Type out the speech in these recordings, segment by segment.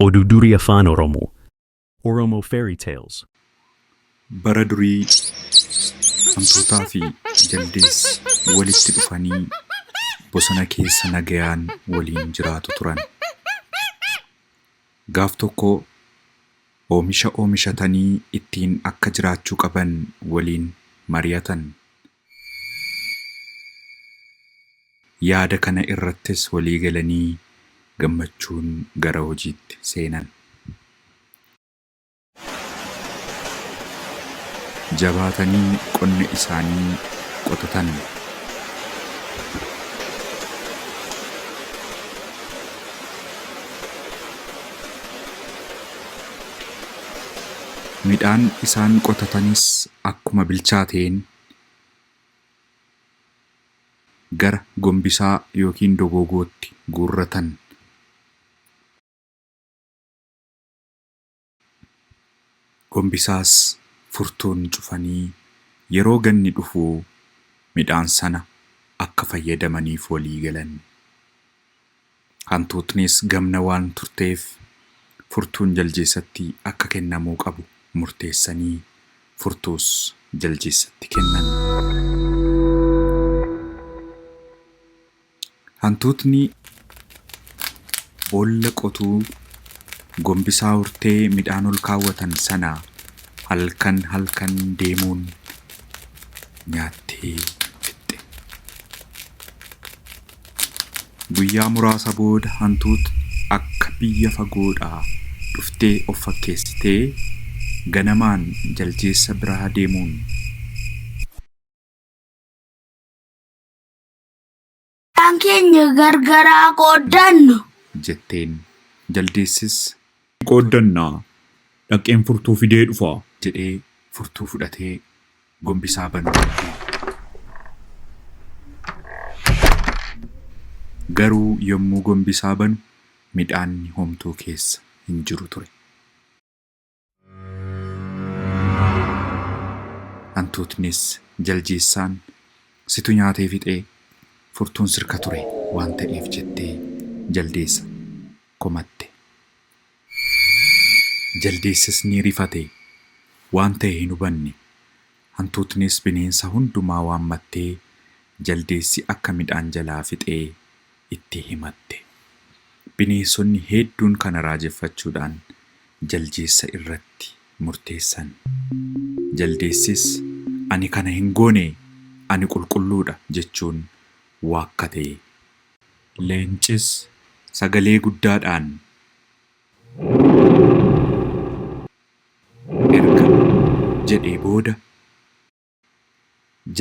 Oduu durii afaan Oromoo. Oromo Fairy Tales. Bara durii hantuutaa fi jaldeessi walitti dhufanii bosona keessa nagayaan waliin jiraatu turan. Gaaf tokko oomisha oomishatanii ittiin akka jiraachuu qaban waliin mari'atan. Yaada kana irrattis walii galanii gammachuun gara hojiitti seenan. Jabaatanii qonna isaanii qotatan. Midhaan isaan qotatanis akkuma bilchaateen gara gombisaa yookiin dogogootti guurratan. Gombisaas furtuun cufanii yeroo ganni dhufu midhaan sana akka fayyadamaniif walii galan. Hantuutnis gamna waan turteef furtuun jaljeessatti akka kennamuu qabu murteessanii furtuus jaljeessatti kennan. Hantuutni boolla qotuu gombisaa urtee midhaan ol kaawwatan sana halkan deemuun nyaattee fixxe. Guyyaa muraasa booda hantuut akka biyya fagoodhaa dhuftee of fakkeessitee ganamaan jaljeessa biraa deemuun keenya gargaraa qooddannu jetteen. Jaldeessis qooddannaa dhaqeen furtuu fidee dhufa jedhee furtuu fudhatee gombisaa banuu. Garuu yommuu gombisaa banu midhaanni homtuu keessa hin jiru ture. Hantuutnis jaljeessaan situ nyaatee fixee furtuun sirka ture waan ta'eef jettee jaldeessa komatte. Jaldeessis ni rifate waan ta'e hin hubanne. Hantuutnis bineensa hundumaa waammattee jaldeessi akka midhaan jalaa fixee itti himatte. Bineensonni hedduun kana raajeffachuudhaan jaljeessa irratti murteessan. Jaldeessis ani kana hin goone, ani qulqulluudha jechuun waakkate. Leencis sagalee guddaadhaan erga jedhee booda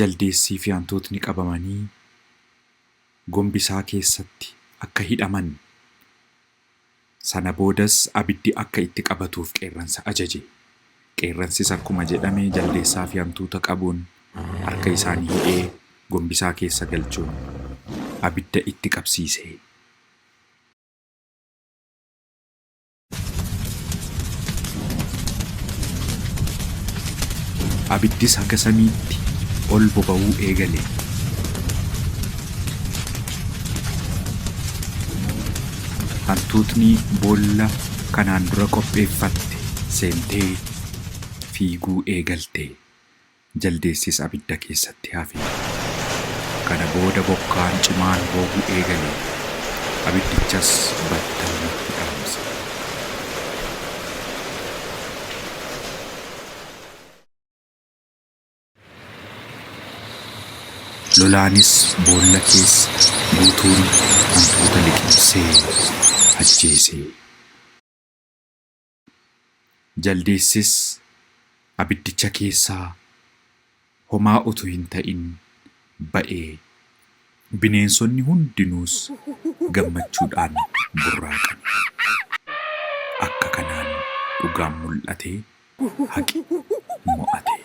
jaldeessii fi hantuutni qabamanii gombisaa keessatti akka hidhaman. Sana boodas abiddi akka itti qabatuuf qeerransa ajaje. Qeerransis akkuma jedhame jaldeessaa fi hantuuta qabuun harka isaanii hidhee gombisaa keessa galchuun abidda itti qabsiise. Abiddis haga samiitti ol boba'uu eegale. Hantuutni boolla kanaan dura qopheeffatte seentee fiiguu eegalte. Jaldeessis abidda keessatti hafe. Kana booda bokkaan cimaan roobuu eegale. Abiddichas battalumatti dhaamse. Lolaanis boolla keessa guutuun hantuuta liqimsee ajjeese. Jaldeessis abiddicha keessaa homaa utuu hin ta'in ba'ee. Bineensonni hundinuus gammachuudhaan burraaqan. Akka kanaan dhugaan mul'ate haqi mo'ate.